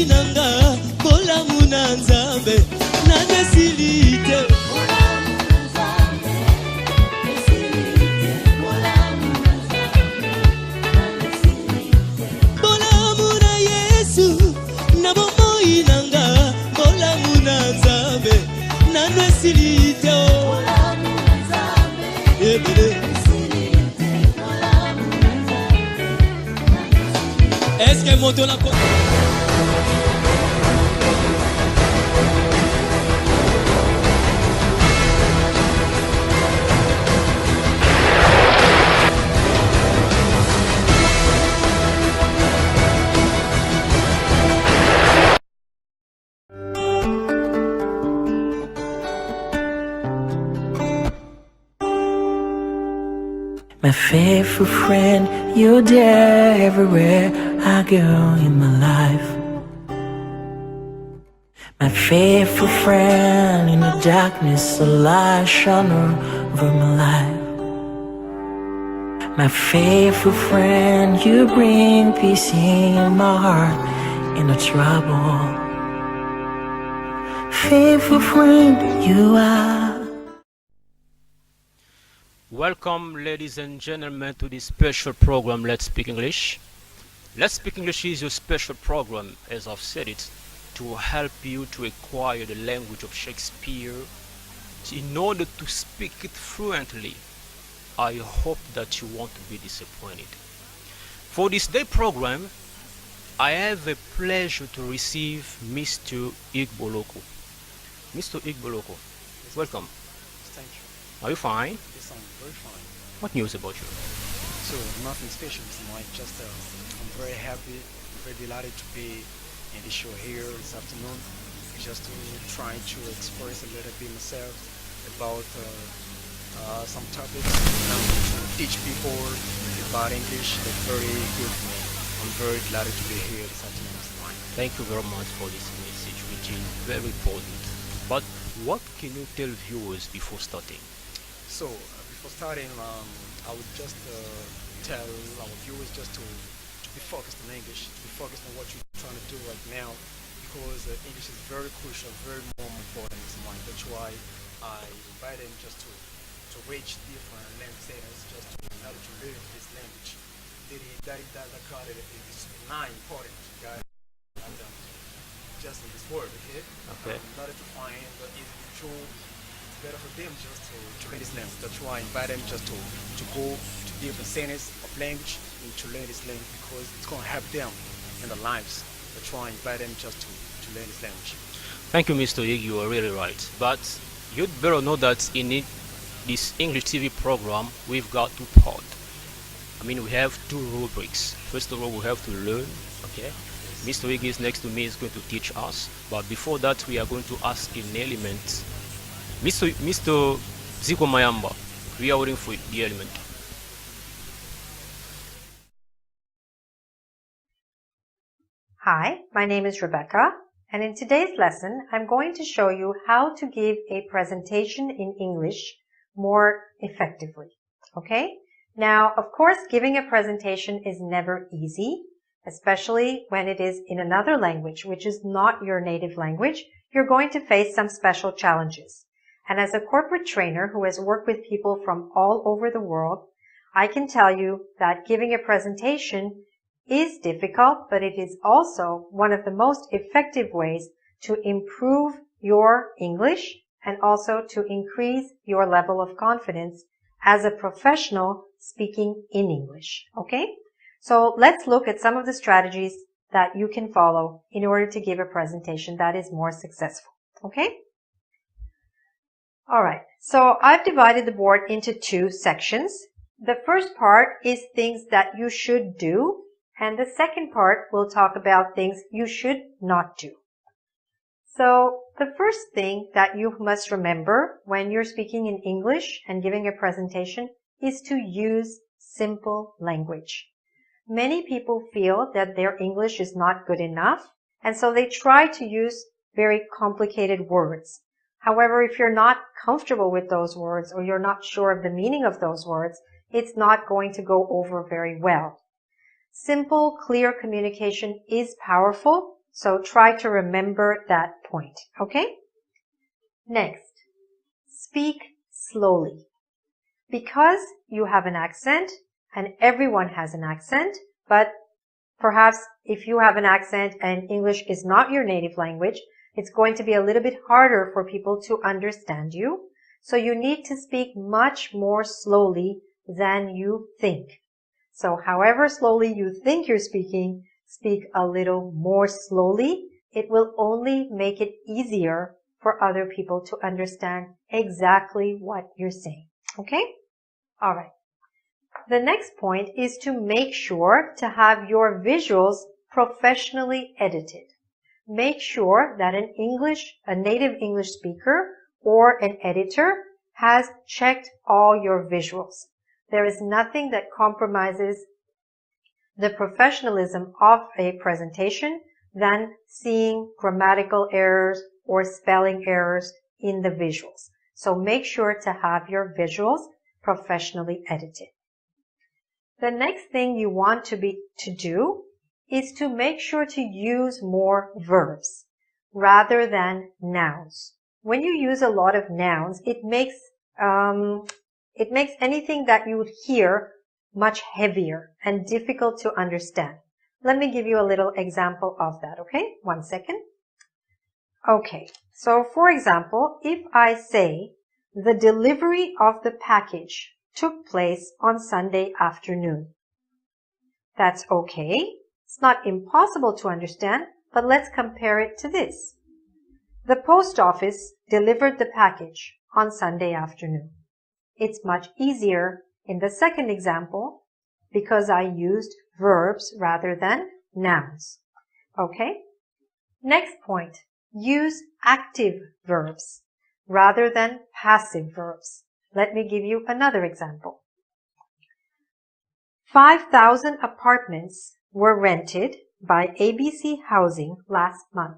inanga bola munanzambe na nesilite bola muna Yesu na bomo inanga bola munanzambe na nesilite bola munanzambe est-ce que moto la My faithful friend, you're there everywhere I go in my life. My faithful friend, in the darkness a light shone over my life. My faithful friend, you bring peace in my heart in the trouble. Faithful friend, you are. Welcome, ladies and gentlemen, to this special program, Let's Speak English. Let's Speak English is your special program, as I've said it, to help you to acquire the language of Shakespeare in order to speak it fluently. I hope that you won't be disappointed. For this day program, I have a pleasure to receive Mr. Igboloko. Mr. Igboloko, welcome. Thank you. Are you fine? Yes, I'm very fine. What news about you? So, nothing special this morning, just I'm very happy, very delighted to be in the show here this afternoon, just to try to express a little bit myself about some topics to teach people about English. That's very good for me. I'm very delighted to be here this afternoon this morning. Thank you very much for this message, which is very important. But what can you tell viewers before starting? So, before starting, I would just tell our viewers just to be focused on English, to be focused on what you're trying to do right now, because English is very crucial, very more important this morning. That's why I invite them just to reach different language centers, just to know to learn this language. That card is not important, guys. Just in this word, okay? Okay. In order to find the easy control, it's better for them just to learn this language. That's why I invite them just to go to different centers of language and to learn this language, because it's going to help them in their lives. That's why I invite them just to learn this language. Thank you, Mr. Yig, you are really right. But you'd better know that in this English TV program, we've got two parts. I mean, we have two rubrics. First of all, we have to learn, okay? Mr. Yig is next to me, is going to teach us. But before that, we are going to ask an element. Mr. Ziko Mayamba, we are waiting for the element. Hi, my name is Rebecca, and in today's lesson, I'm going to show you how to give a presentation in English more effectively. Okay? Now, of course, giving a presentation is never easy, especially when it is in another language, which is not your native language. You're going to face some special challenges. And as a corporate trainer who has worked with people from all over the world, I can tell you that giving a presentation is difficult, but it is also one of the most effective ways to improve your English and also to increase your level of confidence as a professional speaking in English. Okay? So let's look at some of the strategies that you can follow in order to give a presentation that is more successful. Okay? Alright, so I've divided the board into two sections. The first part is things that you should do, and the second part will talk about things you should not do. So the first thing that you must remember when you're speaking in English and giving a presentation is to use simple language. Many people feel that their English is not good enough, and so they try to use very complicated words. However, if you're not comfortable with those words or you're not sure of the meaning of those words, it's not going to go over very well. Simple, clear communication is powerful, So try to remember that point, okay? Next, speak slowly. Because you have an accent, and everyone has an accent, but perhaps if you have an accent and English is not your native language, it's going to be a little bit harder for people to understand you. So you need to speak much more slowly than you think. So however slowly you think you're speaking, speak a little more slowly. It will only make it easier for other people to understand exactly what you're saying. Okay? All right. The next point is to make sure to have your visuals professionally edited. Make sure that a native English speaker or an editor has checked all your visuals. There is nothing that compromises the professionalism of a presentation than seeing grammatical errors or spelling errors in the visuals. So make sure to have your visuals professionally edited. The next thing you want to do is to make sure to use more verbs rather than nouns. When you use a lot of nouns, it makes anything that you hear much heavier and difficult to understand. Let me give you a little example of that, okay? 1 second. Okay, so for example, if I say the delivery of the package took place on Sunday afternoon. That's okay. It's not impossible to understand, but let's compare it to this. The post office delivered the package on Sunday afternoon. It's much easier in the second example because I used verbs rather than nouns. Okay? Next point, use active verbs rather than passive verbs. Let me give you another example. 5,000 apartments were rented by ABC Housing last month.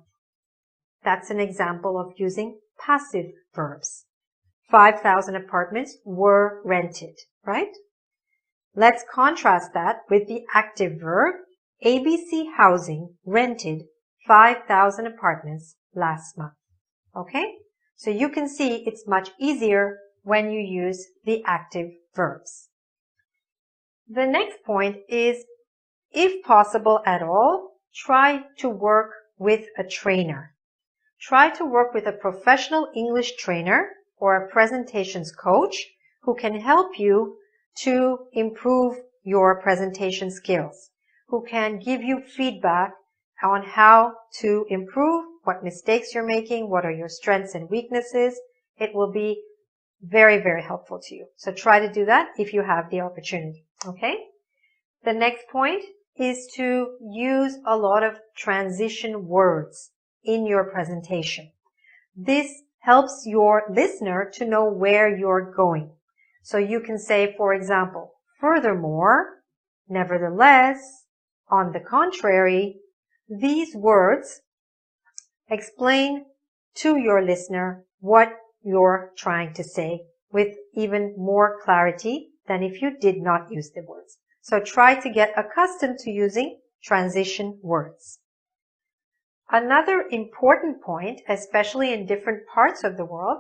That's an example of using passive verbs. 5,000 apartments were rented, right? Let's contrast that with the active verb. ABC Housing rented 5,000 apartments last month. Okay? So you can see it's much easier when you use the active verbs. The next point is, if possible at all, try to work with a trainer. Try to work with a professional English trainer or a presentations coach who can help you to improve your presentation skills, who can give you feedback on how to improve, what mistakes you're making, what are your strengths and weaknesses. It will be very, very helpful to you. So try to do that if you have the opportunity. Okay? The next point is to use a lot of transition words in your presentation. This helps your listener to know where you're going. So you can say, for example, furthermore, nevertheless, on the contrary. These words explain to your listener what you're trying to say with even more clarity than if you did not use the words. So try to get accustomed to using transition words. Another important point, especially in different parts of the world,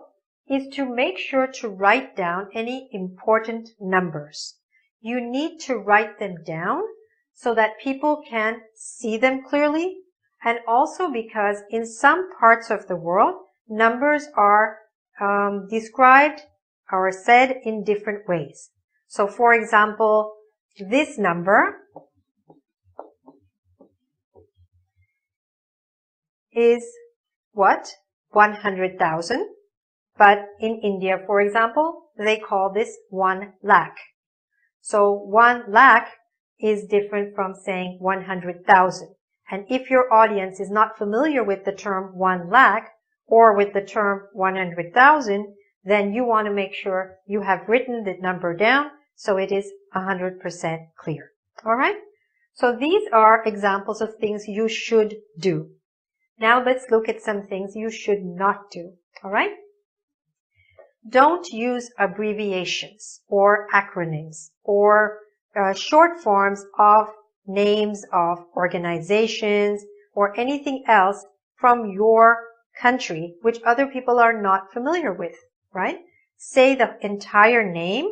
is to make sure to write down any important numbers. You need to write them down so that people can see them clearly, and also because in some parts of the world, numbers are described or said in different ways. So for example, this number is what? 100,000. But in India, for example, they call this 1 lakh. So 1 lakh is different from saying 100,000. And if your audience is not familiar with the term 1 lakh or with the term 100,000, then you want to make sure you have written the number down so it is 100% clear. All right? So these are examples of things you should do. Now let's look at some things you should not do. All right? Don't use abbreviations or acronyms or short forms of names of organizations or anything else from your country which other people are not familiar with, right? Say the entire name,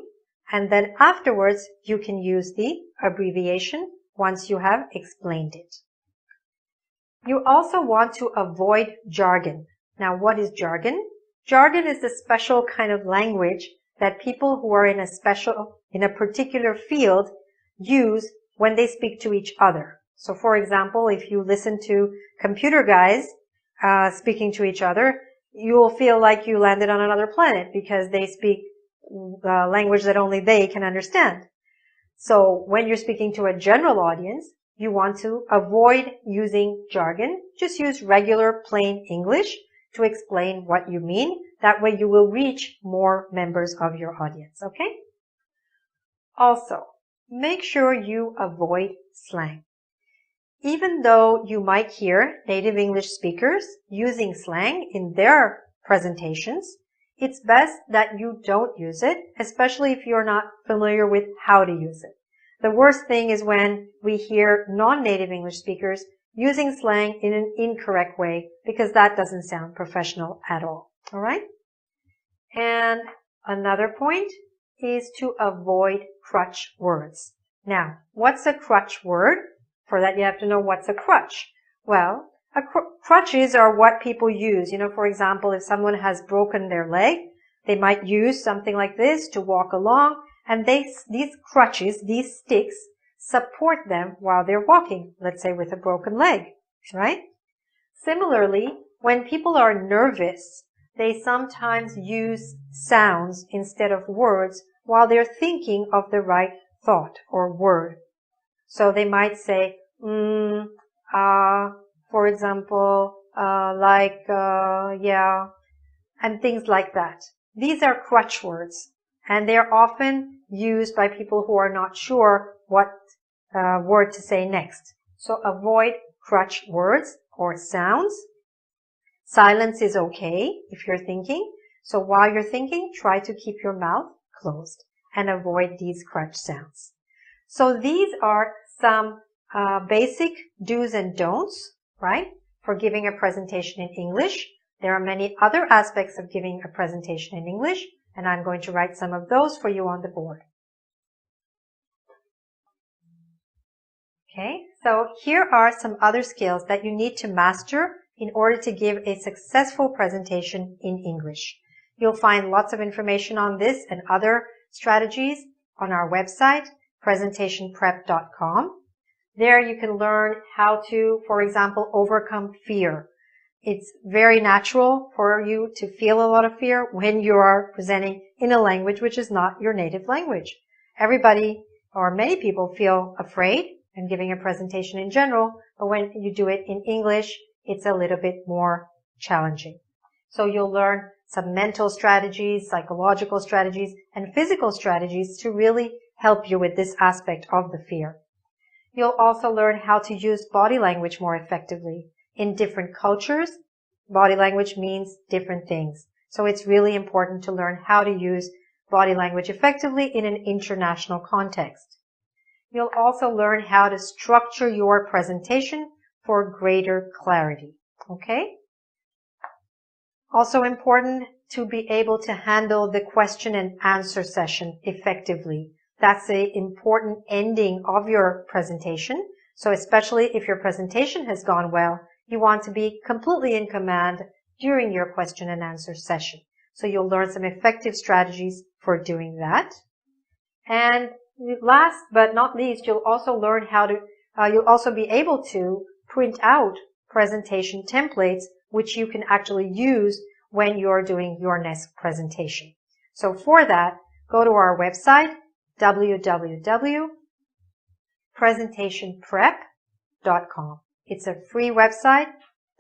and then afterwards you can use the abbreviation once you have explained it. You also want to avoid jargon. Now, what is jargon? Jargon is a special kind of language that people who are in a particular field use when they speak to each other. So, for example, if you listen to computer guys speaking to each other, you will feel like you landed on another planet because they speak language that only they can understand. So when you're speaking to a general audience, you want to avoid using jargon. Just use regular plain English to explain what you mean. That way you will reach more members of your audience, okay? Also, make sure you avoid slang. Even though you might hear native English speakers using slang in their presentations, it's best that you don't use it, especially if you're not familiar with how to use it. The worst thing is when we hear non-native English speakers using slang in an incorrect way, because that doesn't sound professional at all. All right? And another point is to avoid crutch words. Now, what's a crutch word? For that, you have to know what's a crutch. Well, crutches are what people use. You know, for example, if someone has broken their leg, they might use something like this to walk along, and these crutches, these sticks, support them while they're walking, let's say with a broken leg, right? Similarly, when people are nervous, they sometimes use sounds instead of words while they're thinking of the right thought or word. So they might say, for example, yeah, and things like that. These are crutch words, and they're often used by people who are not sure what word to say next. So avoid crutch words or sounds. Silence is okay if you're thinking. So while you're thinking, try to keep your mouth closed and avoid these crutch sounds. So these are some basic do's and don'ts, right, for giving a presentation in English. There are many other aspects of giving a presentation in English, and I'm going to write some of those for you on the board. Okay, so here are some other skills that you need to master in order to give a successful presentation in English. You'll find lots of information on this and other strategies on our website, presentationprep.com. There you can learn how to, for example, overcome fear. It's very natural for you to feel a lot of fear when you are presenting in a language which is not your native language. Everybody, or many people, feel afraid in giving a presentation in general, but when you do it in English, it's a little bit more challenging. So you'll learn some mental strategies, psychological strategies, and physical strategies to really help you with this aspect of the fear. You'll also learn how to use body language more effectively. In different cultures, body language means different things. So it's really important to learn how to use body language effectively in an international context. You'll also learn how to structure your presentation for greater clarity. Okay? Also important to be able to handle the question and answer session effectively. That's an important ending of your presentation. So especially if your presentation has gone well, you want to be completely in command during your question and answer session. So you'll learn some effective strategies for doing that. And last but not least, you'll also learn how to, you'll also be able to print out presentation templates, which you can actually use when you're doing your next presentation. So for that, go to our website, www.presentationprep.com. It's a free website,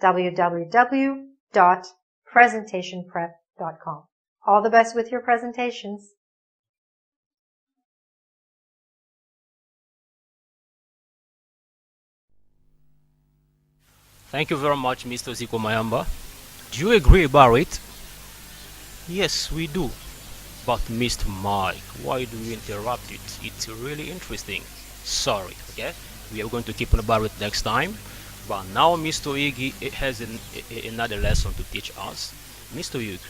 www.presentationprep.com. All the best with your presentations. Thank you very much, Mr. Ziko Mayamba. Do you agree about it? Yes, we do. But Mr. Mike, why do you interrupt it? It's really interesting. Sorry, okay? We are going to keep on about it next time. But now Mr. Iggy has another lesson to teach us. Mr. Iggy,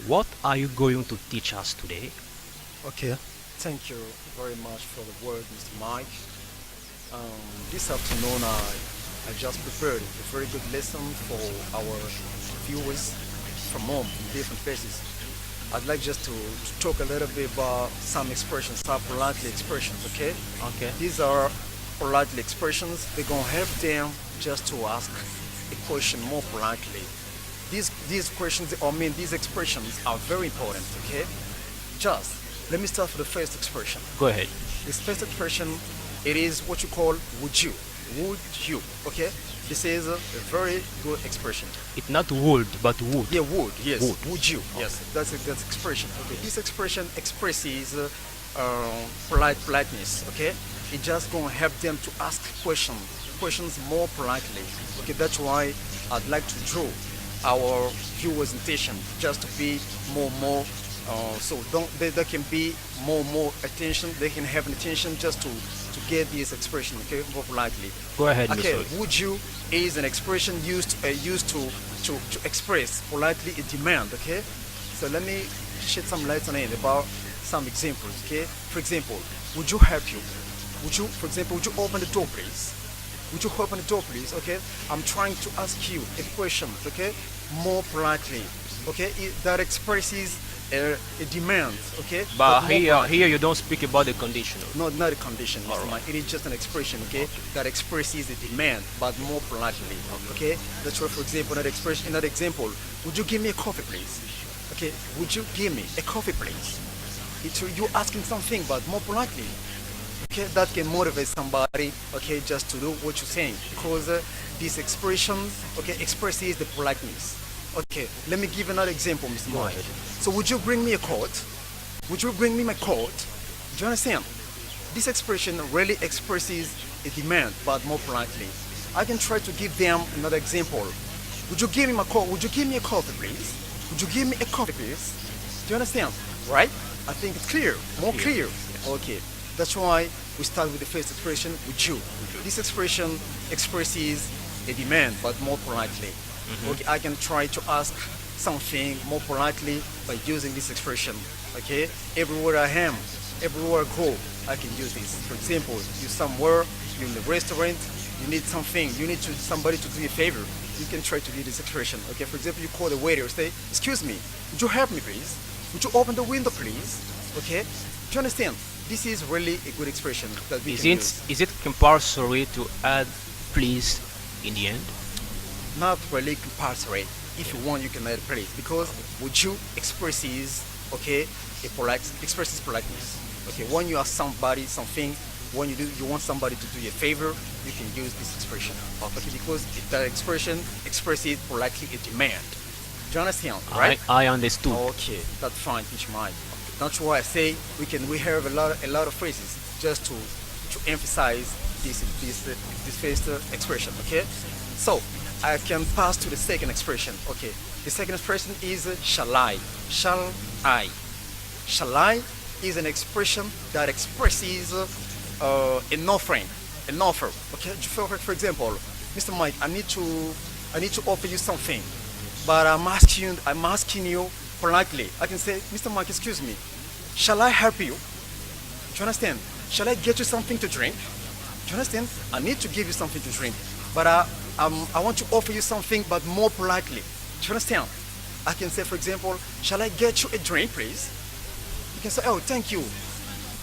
what are you going to teach us today? Okay, thank you very much for the word, Mr. Mike. This afternoon, I just prepared a very good lesson for our viewers from home, in different places. I'd like just to talk a little bit about some expressions, some politely expressions, okay? Okay. These are politely expressions. They're going to help them just to ask a question more politely. These questions, these expressions are very important, okay? Just, let me start with the first expression. Go ahead. This first expression, it is what you call would you. Would you, okay? This is a very good expression. It's not would, but would. Yeah, would, yes. Would. You, yes. That's expression. Okay, this expression expresses politeness, okay? It just gonna help them to ask questions more politely. Okay, that's why I'd like to draw our viewers' attention just to be more so they can be more attention. They can have an attention just to get this expression, okay, more politely. Go ahead, Okay, Mr. would you is an expression used to express politely a demand, okay? So let me shed some light on it about some examples, okay? For example, would you help you? Would you, for example, would you open the door, please? Would you open the door, please? Okay, I'm trying to ask you a question, okay, more politely, okay? That expresses a demand, okay? But more here you don't speak about the conditional. no, not a condition, Mr. Alright. Mike. It is just an expression, okay, that expresses a demand, but more politely, okay? That's why, for example, another example, would you give me a coffee, please? Okay, would you give me a coffee, please? It's you asking something, but more politely. Okay, that can motivate somebody, okay, just to do what you're saying, because this expression, okay, expresses the politeness. Okay, let me give another example, Mr. Go Mike. ahead. So would you bring me a coat? Would you bring me my coat? Do you understand? This expression really expresses a demand, but more politely. I can try to give them another example. Would you give me my coat? Would you give me a coffee, please? Would you give me a coffee, please? Do you understand? Right? I think it's clear, more clear. Okay, that's why we start with the first expression, would you. This expression expresses a demand, but more politely. Okay, I can try to ask something more politely by using this expression. Okay, everywhere I am, everywhere I go, I can use this. For example, you somewhere, you're in the restaurant, you need something, you need somebody to do you a favor. You can try to use this expression. Okay, for example, you call the waiter, say, excuse me, would you help me, please? Would you open the window, please? Okay, do you understand? This is really a good expression that we can use. Is it compulsory to add please in the end? Not really compulsory. If you want, you can add please, because would you expresses, okay, expresses politeness. Okay, when you ask somebody something, when you want somebody to do you a favor, you can use this expression. Okay, because that expression expresses politely a demand. Do you understand? Right? I understood. Okay, that's fine, teach mine. That's why I say we have a lot of phrases just to emphasize this first expression. Okay, so I can pass to the second expression. Okay, the second expression is shall I? Shall I? Shall I is an expression that expresses an offering, an offer. Okay, for example, Mr. Mike, I need to offer you something, but I'm asking you politely. I can say, Mr. Mike, excuse me, shall I help you? Do you understand? Shall I get you something to drink? Do you understand? I need to give you something to drink, but I want to offer you something, but more politely. Do you understand? I can say, for example, shall I get you a drink, please? You can say, oh, thank you.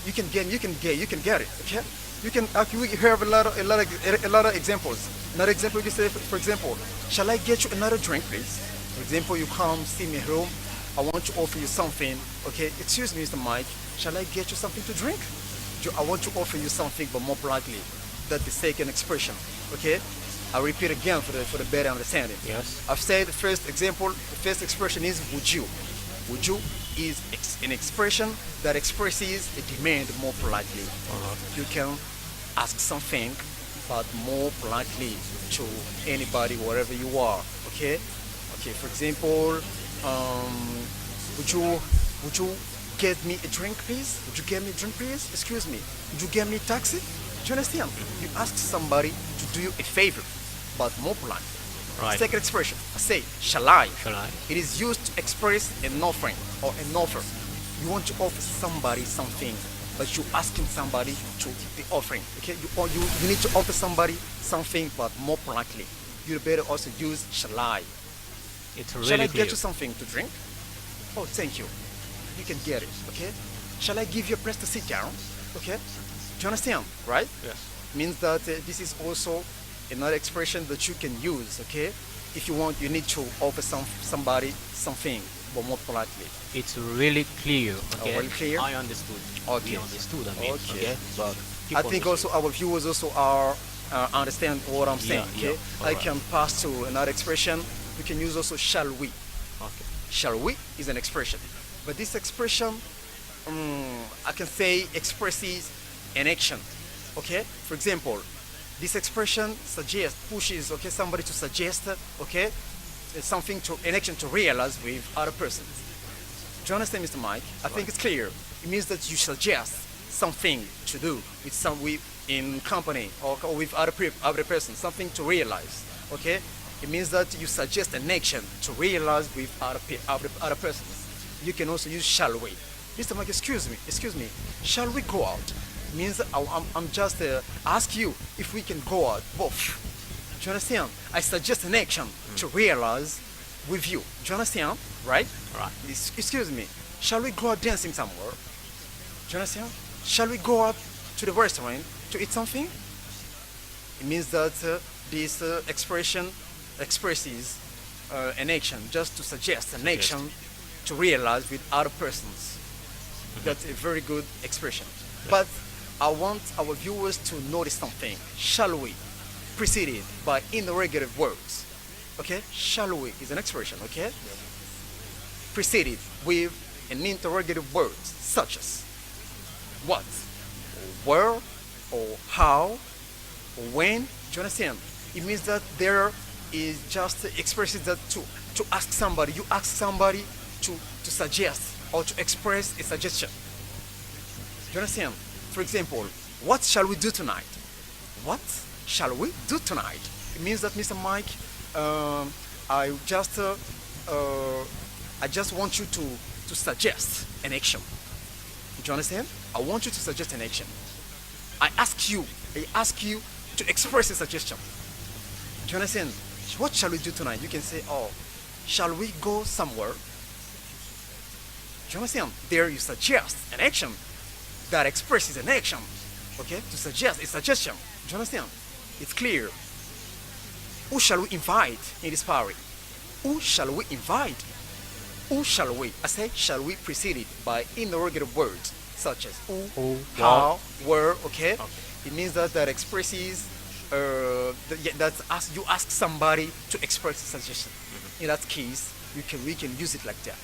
You can get it. Okay? We have a lot of examples. Another example, you can say, for example, shall I get you another drink, please? For example, you come see me home. I want to offer you something. Okay, excuse me, Mr. Mike. Shall I get you something to drink? I want to offer you something, but more politely. That's the second expression. Okay, I'll repeat again for the better understanding. Yes. I've said the first example. The first expression is would you. Would you is an expression that expresses a demand more politely. You can ask something, but more politely to anybody, wherever you are. Okay. Okay. For example, would you get me a drink, please? Would you get me a drink, please? Excuse me. Would you get me a taxi? Do you understand? You ask somebody to do you a favor. but more polite. Right. Second expression, I say, shall I? Shall I? It is used to express an offering or an offer. You want to offer somebody something, but you asking somebody to the offering. Okay, you need to offer somebody something, but more politely. You better also use shall I. It's Shall really I clear. get you something to drink? Oh, thank you. You can get it. Okay. Shall I give you a place to sit down? Okay. Do you understand? Right? Yes. Means that this is also another expression that you can use. Okay. If you want, you need to offer somebody something, but more politely. It's really clear. Okay. really clear? I understood. Okay. We understood. I mean. Okay. Okay. But keep I on think listening. also our viewers also are understand what I'm saying. Yeah, Okay. yeah. I Alright. can pass to another expression. We can use also shall we. Okay. Shall we is an expression, but this expression, I can say, expresses an action. Okay. For example, this expression suggests, pushes, okay, somebody to suggest, okay, something to an action to realize with other persons. Do you understand, Mr. Mike? I think it's clear. It means that you suggest something to do with in company or with other persons, something to realize. Okay, it means that you suggest an action to realize with other persons. You can also use shall we. Mr. Mike, excuse me. Shall we go out? Means I'm just ask you if we can go out both. Do you understand? I suggest an action to realize with you. Do you understand? Right? Right. Excuse me. Shall we go out dancing somewhere? Do you understand? Shall we go out to the restaurant to eat something? It means that this expression expresses an action, just to suggest an action to realize with other persons. That's a very good expression. But I want our viewers to notice something. Shall we? Preceded by interrogative words. Okay? Shall we is an expression, okay? Preceded with an interrogative word such as what, or where, or how, or when. Do you understand? It means that there is just expresses that to ask somebody. You ask somebody to suggest or to express a suggestion. Do you understand? For example, what shall we do tonight? What shall we do tonight? It means that, Mr. Mike, I just want you to suggest an action. Do you understand? I want you to suggest an action. I ask you to express a suggestion. Do you understand? What shall we do tonight? You can say, oh, shall we go somewhere? Do you understand? There you suggest an action that expresses an action. Okay? To suggest a suggestion. Do you understand? It's clear. Who shall we invite in this party? Who shall we invite? Who shall we? I say shall we preceded by interrogative words such as who, how, where, okay? It means that expresses you ask somebody to express a suggestion. In that case, we can use it like that.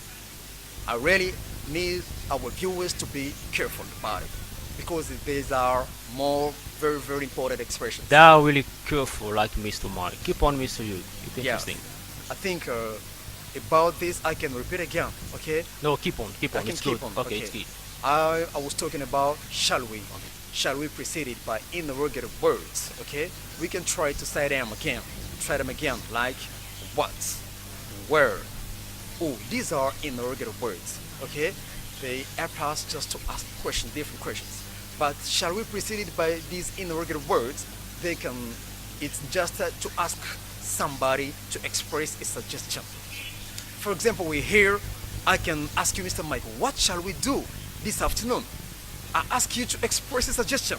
I really need our viewers to be careful about it because these are more very, very important expressions. They are really careful, like Mr. Mike. Keep on, Mr. Yu. It's interesting. I think about this I can repeat again. Okay. No, keep on. I can It's keep good. on. Okay, it's good. I was talking about shall we. Shall we preceded by interrogative words. Okay. We can try to say them again. Try them again like what, where, who. These are interrogative words. Okay. They help us just to ask questions, different questions. But shall we preceded by these interrogative words? It's just to ask somebody to express a suggestion. For example, I can ask you, Mr. Mike, what shall we do this afternoon? I ask you to express a suggestion.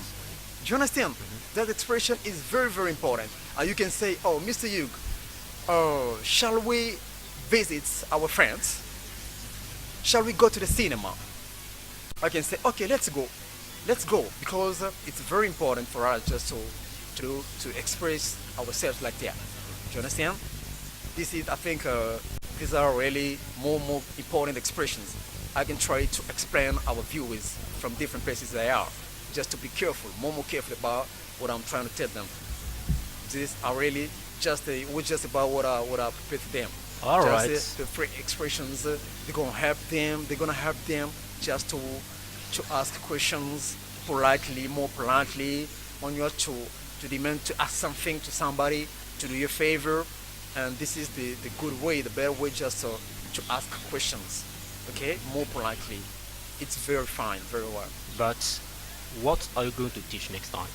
Do you understand? That expression is very, very important. You can say, oh, Mr. Hugh, shall we visit our friends? Shall we go to the cinema? I can say, okay, let's go, because it's very important for us just to express ourselves like that. Do you understand? This is, I think, these are really more important expressions. I can try to explain our viewers from different places they are, just to be careful, more careful about what I'm trying to tell them. These are really just about what I prepared for them. All right. The free expressions, they're gonna help them. They're gonna help them just to ask questions politely, more politely. When you are to demand to ask something to somebody, to do you a favor, and this is the good way, the better way, just to ask questions. Okay, more politely. It's very fine, very well. But what are you going to teach next time?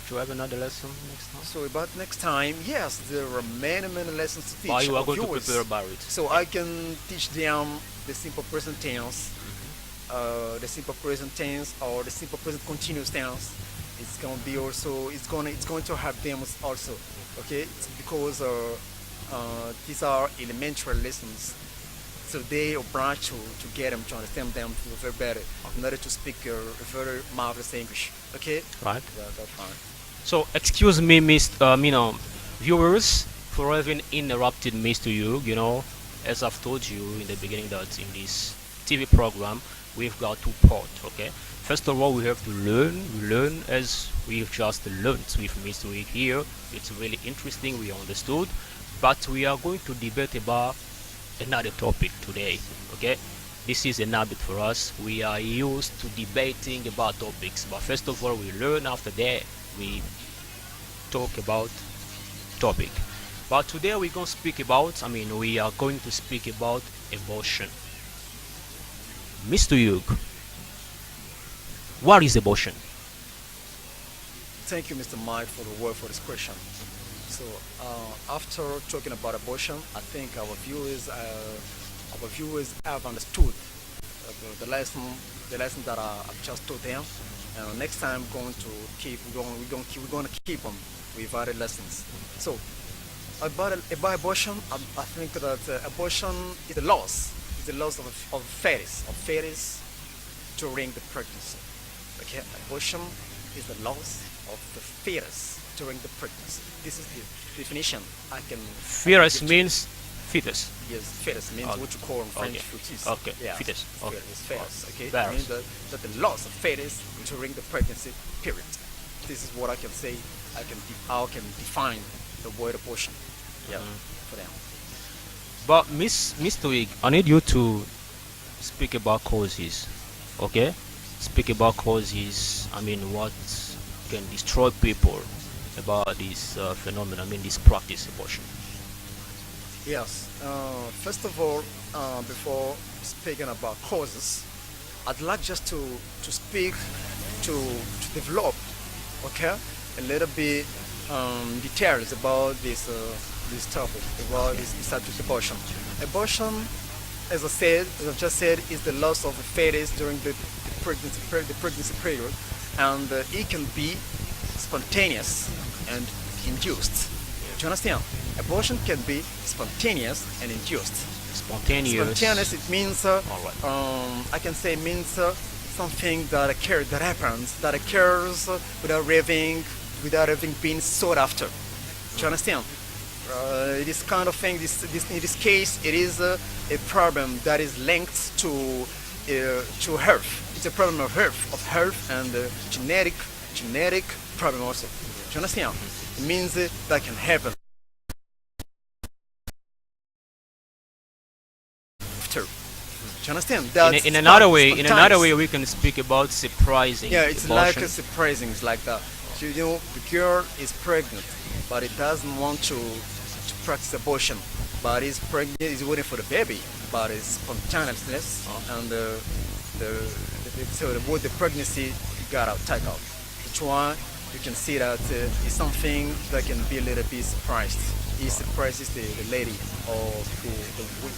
Do you have another lesson next time? So about next time, yes, there are many lessons to teach But you are our going to viewers. prepare about it. So I can teach them the simple present tense, the simple present tense, or the simple present continuous tense. It's going to be also, it's going to help them also. Okay, it's because these are elementary lessons, so they oblige to get them, to understand them very better, in order to speak a very marvelous English. Okay, Right. that's fine. So excuse me, viewers, for having interrupted Mr. Hugh. As I've told you in the beginning, that in this TV program we've got two parts. Okay. First of all, we have to learn. We learn as we've just learned with Mr. Hugh here. It's really interesting. We understood, but we are going to debate about another topic today. Okay. This is an habit for us. We are used to debating about topics, but first of all, we learn. After that, we talk about topic. But today we are going to speak about abortion. Mr. Hugh, what is abortion? Thank you, Mr. Mike, for the word for this question. So, after talking about abortion, I think our viewers have understood the lesson that I've just taught them. And next time, we're going to keep them with other lessons. So, about abortion, I think that abortion is the loss of fetus during the pregnancy. Okay, abortion is the loss of the fetus during the pregnancy. This is the definition I can. Fetus means fetus. Yes, fetus means Okay. what you call in French Okay. fetus. Okay, Yeah, fetus. Okay. Fetus. Okay, Fetus. it means that the loss of fetus during the pregnancy period. This is what I can say. How I can define the word abortion. Yeah, for them. But Mr. Hugh, I need you to speak about causes. Okay? Speak about causes. What can destroy people about this phenomenon. This practice abortion. Yes. First of all, before speaking about causes, I'd like just to speak to develop, okay, a little bit details about this topic, about this subject abortion. Abortion, as I've just said, is the loss of a fetus during the pregnancy period, and it can be spontaneous and induced. Do you understand? Abortion can be spontaneous and induced. Spontaneous, it means, I can say, means something that occurs without having been sought after. Do you understand? This kind of thing, in this case, it is a problem that is linked to health. It's a problem of health and genetic problem also. Do you understand? It means that can happen after. Do you understand? In another way, we can speak about surprising. Yeah, it's abortion. like a surprising. It's like that. So, the girl is pregnant, but it doesn't want to practice abortion. But it's pregnant, is waiting for the baby, but it's spontaneousness, and the pregnancy got out, take out. Which one you can see that it's something that can be a little bit surprised. It surprises the lady or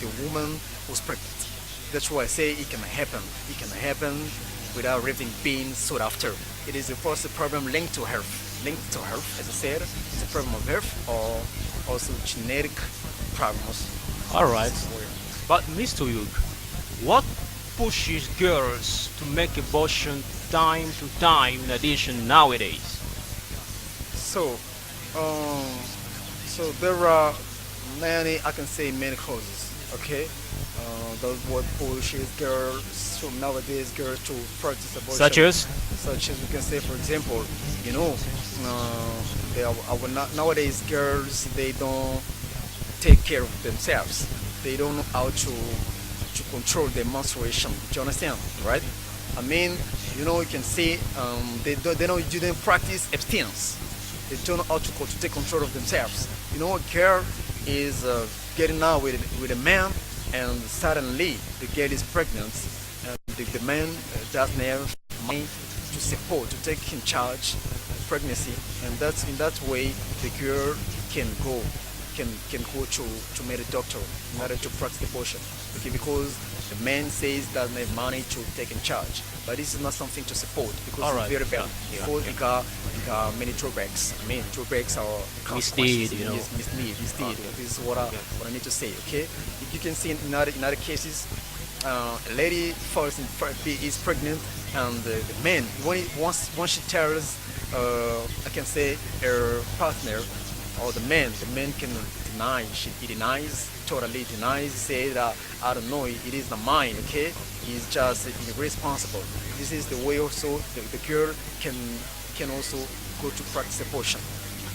the woman who's pregnant. That's why I say it can happen. It can happen without having been sought after. It is of course a problem linked to health. As I said, it's a problem of health or also genetic problems. All right. But Mr. Hugh, what pushes girls to make abortion time to time in addition nowadays? So there are many causes. Okay, those what pushes girls nowadays to practice abortion. Such as we can say, for example, nowadays girls, they don't take care of themselves. They don't know how to control their menstruation. Do you understand, right? You can see they don't practice abstinence. They don't know how to take control of themselves. You know, a girl is getting out with a man, and suddenly the girl is pregnant, and the man doesn't have money to support, to take in charge of pregnancy, and that's in that way the girl can go can go to meet a doctor in order to practice abortion. Okay, because the man says doesn't have money to take in charge. But this is not something to support because All it's right. very bad. Yeah. Because Yeah. it got many drawbacks. I mean, drawbacks are Mislead, consequences. you know. Yes, mislead. Okay. This is Okay. what I need to say. Okay, you can see in other cases, a lady is pregnant, and the man once she tells, I can say her partner or the man can deny. He denies, totally denies, say that I don't know, it is not mine. Okay, he's just irresponsible. This is the way also the girl can also go to practice abortion.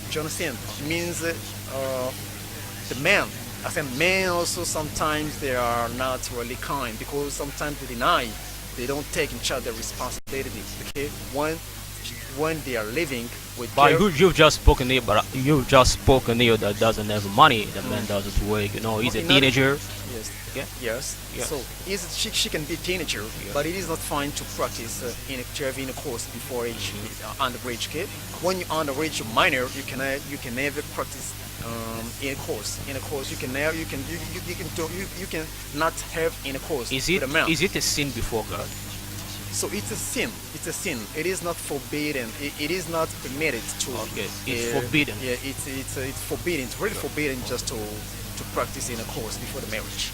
Do you understand? It means the man. I think men also sometimes they are not really kind because sometimes they deny, they don't take in charge their responsibility. Okay, when they are living with But their, you've just spoken here, but you've just spoken here that doesn't have money. The man doesn't work. You know, he's a Okay, not- teenager. yes, Yeah. yes. Yes. So she can be teenager, but it is not fine to practice to have intercourse before age underage. Okay, when you underage, you're minor, you can never practice intercourse. You can never you can not have intercourse Is with it a man. is it a sin before God? So it's a sin. It's a sin. It is not forbidden. It is not permitted to. Okay, it's forbidden. Yeah, it's forbidden. It's really forbidden just to practice intercourse before the marriage.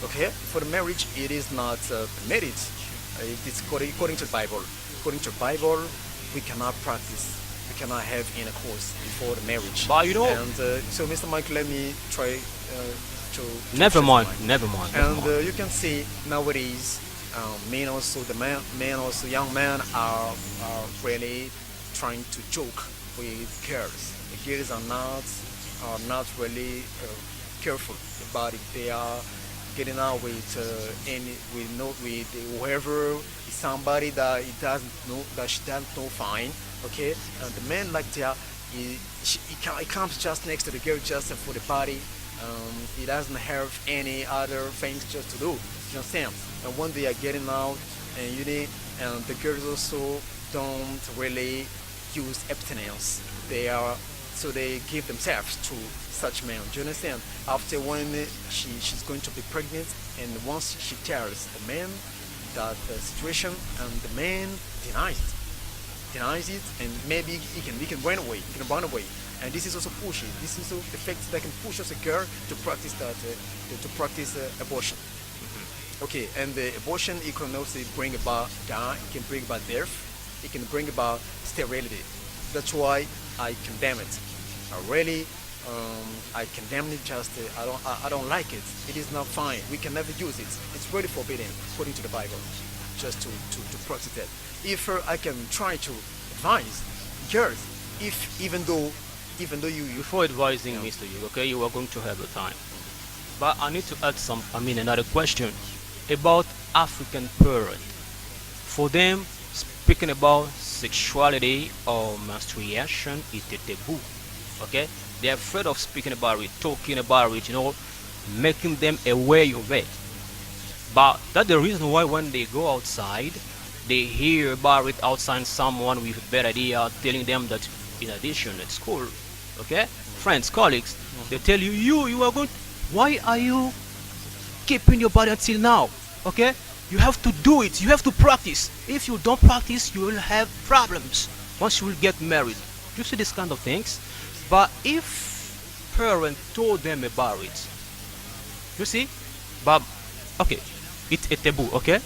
Okay, for the marriage, it is not permitted. It's according to the Bible. According to the Bible, we cannot practice. We cannot have intercourse before the marriage. But you know- And so, Mr. Mike, let me try to. Never shed mind. light. Never mind. And you can see nowadays, men also men also young men are really trying to joke with girls. The girls are not really careful about it. They are getting out with with whoever is somebody that he doesn't know, that she doesn't know fine. Okay, and the man like that, he comes just next to the girl just for the body. He doesn't have any other things just to do. You understand? And when they are getting out, and the girls also don't really use abstinence. They give themselves to such men. Do you understand? After when she's going to be pregnant, and once she tells the man that situation, and the man denies it, and maybe he can run away. He can run away. And this is also pushing. This is also the fact that can push us a girl to practice abortion. Okay, and the abortion, it can also bring about death. It can bring about death. It can bring about sterility. That's why I condemn it. I condemn it. Just I don't like it. It is not fine. We can never use it. It's really forbidden according to the Bible. Just to practice that. If I can try to advise girls, even though you Before advising Mr. Yu, okay, you are going to have the time. But I need to add another question about African parents. For them, speaking about sexuality or menstruation is a taboo. Okay, they're afraid of speaking about it, talking about it, making them aware of it. But that's the reason why when they go outside, they hear about it outside, someone with a bad idea telling them that in addition at school, okay, friends, colleagues, they tell you are going, why are you keeping your body until now? Okay, you have to do it, you have to practice. If you don't practice, you will have problems once you will get married. You see this kind of things. But if parents told them about it, you see, but okay, it's a taboo. Okay,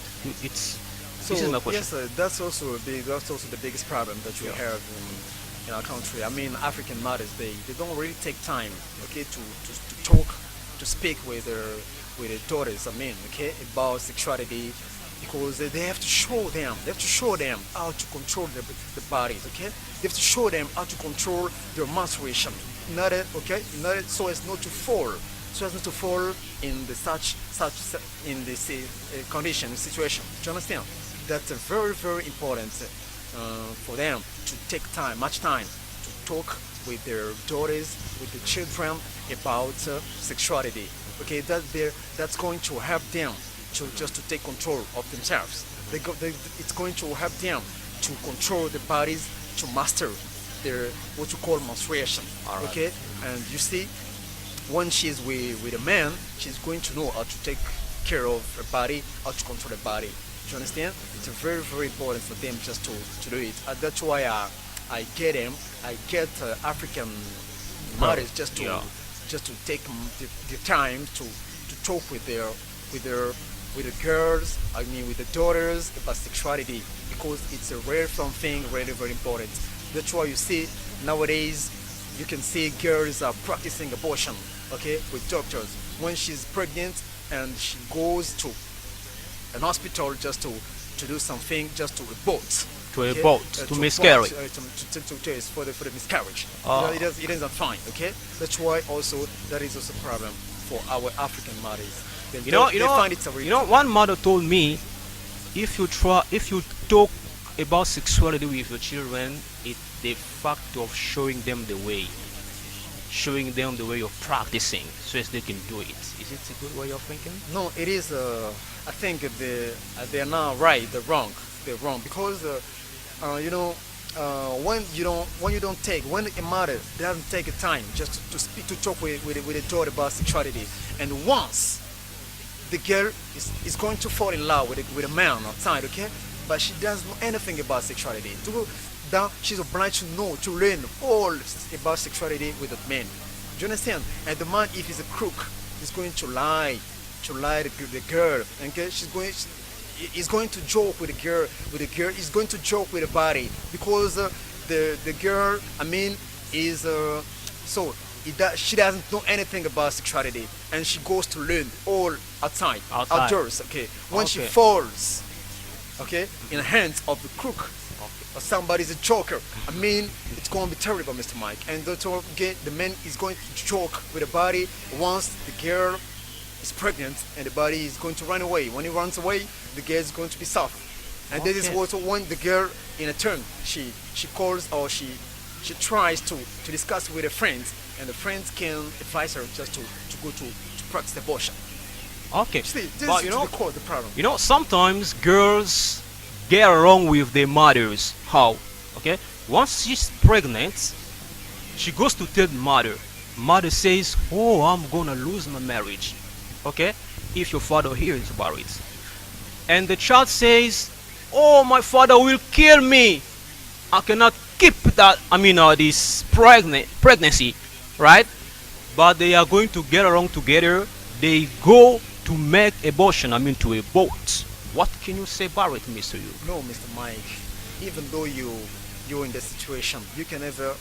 it's So this is my question. yes, that's also the biggest problem that we have in our country. I mean, African mothers, they don't really take time, okay, to talk, to speak with their daughters. I mean, okay, about sexuality, because they have to show them. They have to show them how to control the bodies. Okay, they have to show them how to control their menstruation. Not it, okay, not it, so as not to fall. So as not to fall in such in this condition situation. Do you understand? That's very important for them to take much time to talk with their daughters, with the children about sexuality. Okay, that's going to help them to just to take control of themselves. It's going to help them to control the bodies, to master their what you call menstruation. All right. Okay, and you see, when she's with a man, she's going to know how to take care of her body, how to control her body. Do you understand? It's very, very important for them just to do it. That's why I get them. I get African mothers just to take the time to talk with the girls. I mean, with the daughters about sexuality, because it's a rare something, really very important. That's why you see nowadays you can see girls are practicing abortion, okay, with doctors. When she's pregnant and she goes to an hospital just to do something, just to abort. To Okay? abort, to miscarry. For the miscarriage. Ah. It isn't fine, okay? That's why also that is also a problem for our African mothers. They find it's a one mother told me, if you talk about sexuality with your children, it's the fact of showing them the way of practicing, so as they can do it. Is it a good way of thinking? No, it is. I think they're not right. They're wrong. They're wrong because when a mother doesn't take a time just to speak to talk with a daughter about sexuality, and once the girl is going to fall in love with a man outside, okay, but she doesn't know anything about sexuality. Now she's obliged to learn all about sexuality with that man. Do you understand? And the man, if he's a crook, is going to lie to the girl. Okay, he's going to joke with the girl. He's going to joke with the body because the girl, I mean, is she doesn't know anything about sexuality, and she goes to learn all outdoors. Okay, when she falls, okay, in the hands of the crook, or somebody's a joker, I mean, it's going to be terrible, Mr. Mike. And the man is going to joke with the body once the girl is pregnant, and the body is going to run away. When he runs away, the girl is going to be soft. And this is also when the girl, in a turn, she calls, or she tries to discuss with her friends, and the friends can advise her just to go to practice abortion. Okay. See, this But is the problem. sometimes girls get along with their mothers. How? Okay. Once she's pregnant, she goes to tell the mother. Mother says, "Oh, I'm gonna lose my marriage." Okay. If your father hears about it, and the child says, "Oh, my father will kill me. I cannot keep that. This pregnancy, right?" But they are going to get along together. They go to make abortion. To abort. What can you say about it, Mr. Yu? No, Mr. Mike. Even though you're in this situation, you can never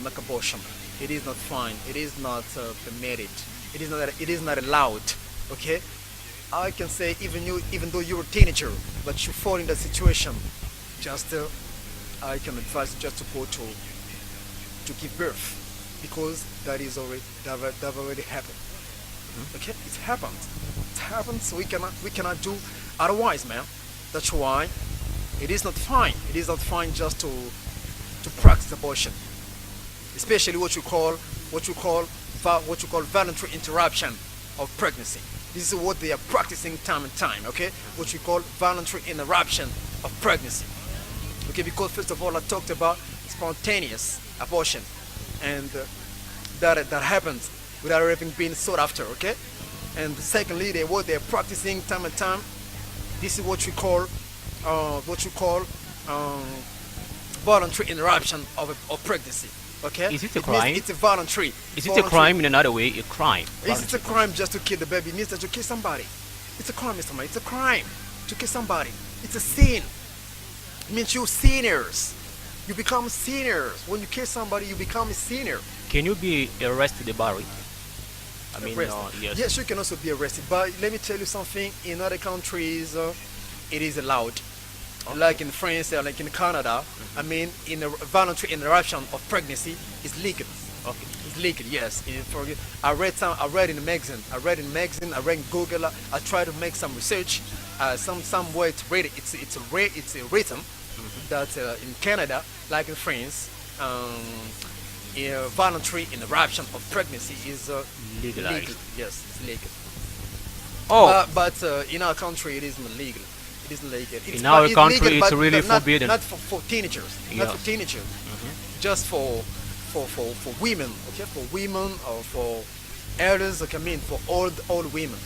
make abortion. It is not fine. It is not permitted. It is not allowed. Okay. I can say even though you're a teenager, but you fall in that situation, just I can advise you just to go to give birth, because that already happened. Okay, it happened. It happened, so we cannot do otherwise, man. That's why it is not fine. It is not fine just to practice abortion, especially what you call voluntary interruption of pregnancy. This is what they are practicing time and time. Okay, what you call voluntary interruption of pregnancy. Okay, because first of all, I talked about spontaneous abortion, and that happens without everything being sought after. Okay, and secondly, what they're practicing time and time. This is what you call voluntary interruption of pregnancy. Okay, Is it a crime? It's a voluntary. Is it a crime in another way? A crime. It's a crime just to kill the baby. It means that you kill somebody. It's a crime, Mr. Mike. It's a crime to kill somebody. It's a sin. It means you're sinners. You become sinners. When you kill somebody, you become a sinner. Can you be arrested about it? Yes. Yes, you can also be arrested. But let me tell you something. In other countries, it is allowed. Like in France, like in Canada, in a voluntary interruption of pregnancy is legal. Okay. It's legal, yes. I read in a magazine. I read in Google. I tried to make some research. Some way to read it. It's written that in Canada, like in France, voluntary interruption of pregnancy is Legalized. legal. Yes, it's legal. Oh, But in our country, it isn't legal. It isn't legal. in our it's country, legal, it's but really not, forbidden. Not for teenagers. Not Yeah. for teenagers. Just for women. Okay, for women or for elders. Okay, I mean for old women.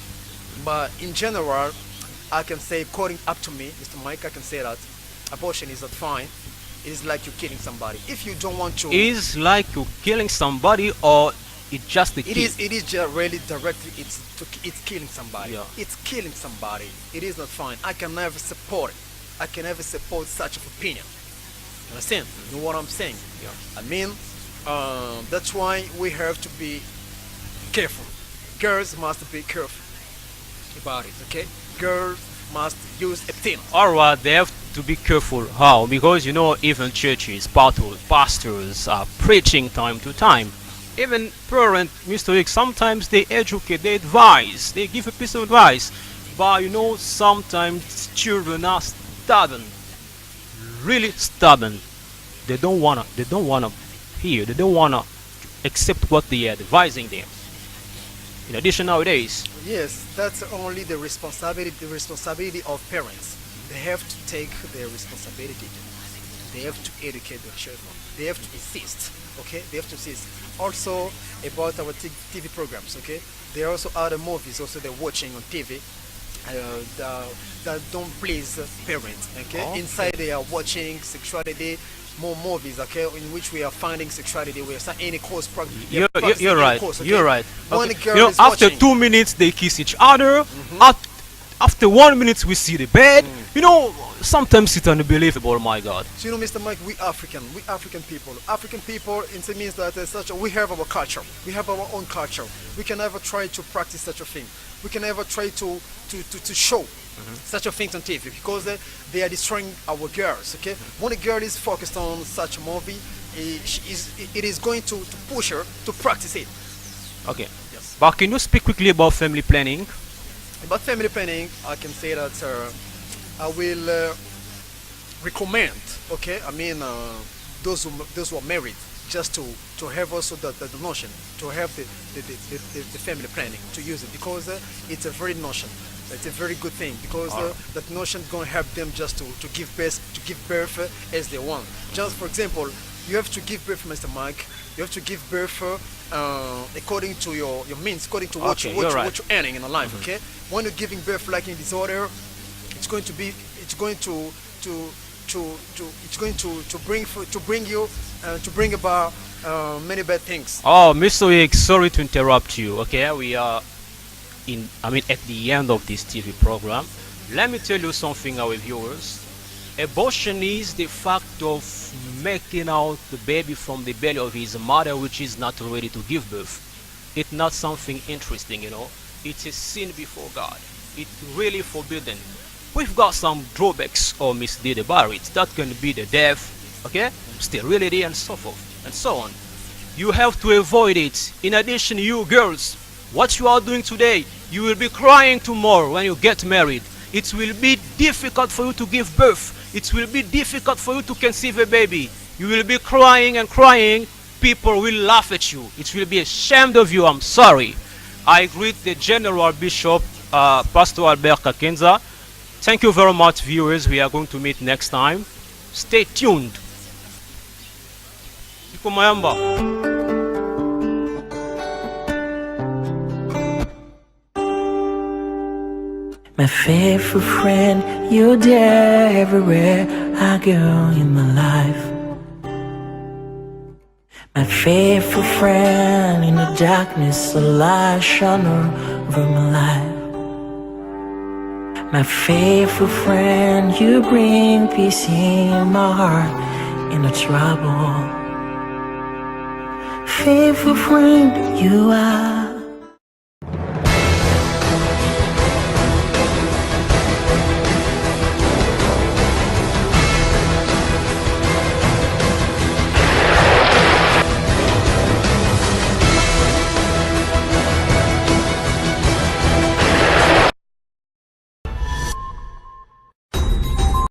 But in general, I can say, according up to me, Mr. Mike, I can say that abortion is not fine. It is like you're killing somebody. If you don't want to, is like you're killing somebody, or it's just the it kill? is. It is just really directly. It's killing somebody. Yeah. It's killing somebody. It is not fine. I can never support it. I can never support such of opinion. You understand? You know what I'm saying? Yeah. I mean, that's why we have to be careful. Girls must be careful about it. Okay? Girls must use a thin. Alright, they have to be careful. How? Because even churches, pastors are preaching time to time. Even parents, Mr. X, sometimes they educate, they advise, they give a piece of advice. But sometimes children are stubborn, really stubborn. They don't wanna hear, they don't wanna accept what they are advising them. In addition, nowadays, Yes, that's only the responsibility of parents. They have to take their responsibility. They have to educate their children. They have to insist. Okay, they have to insist. Also about our TV programs. Okay, there are also other movies also they're watching on TV that don't please parents. Okay, Okay. inside they are watching sexuality. More movies, okay, in which we are finding sexuality. We are any cause you're right. You're right. One Okay. girl is After watching. 2 minutes they kiss each other. After 1 minute we see the bed. Sometimes it's unbelievable. My God. So Mr. Mike, we African people, it means that we have our culture, we have our own culture. We can never try to practice such a thing. We can never try to show such a things on TV because they are destroying our girls. Okay, when a girl is focused on such a movie, it is going to push her to practice it. Okay. Yes. But can you speak quickly about family planning? About family planning, I can say that I will recommend. Okay, I mean those who are married, just to have also the notion to have the family planning, to use it because it's a very notion. It's a very good thing because that notion is going to help them just to give birth as they want. Just for example, you have to give birth, Mr. Mike. You have to give birth according to your means, according to what Okay, you're right. earning in life. Okay, when you're giving birth like in disorder, it's going to bring about many bad things. Oh, Mr. X, sorry to interrupt you. Okay, we are at the end of this TV program. Let me tell you something, our viewers. Abortion is the fact of making out the baby from the belly of his mother, which is not ready to give birth. It's not something interesting. It's a sin before God. It's really forbidden. We've got some drawbacks or misdeed about it. That can be the death, okay, sterility, and so forth, and so on. You have to avoid it. In addition, you girls, what you are doing today, you will be crying tomorrow when you get married. It will be difficult for you to give birth. It will be difficult for you to conceive a baby. You will be crying and crying. People will laugh at you. It will be ashamed of you. I'm sorry. I greet the General Bishop, Pastor Albert Kakenza. Thank you very much, viewers. We are going to meet next time. Stay tuned. Iko Mayamba. My faithful friend, you're there everywhere I go in my life. My faithful friend, in the darkness, a light shone over my life. My faithful friend, you bring peace in my heart in the trouble. Faithful friend, you are.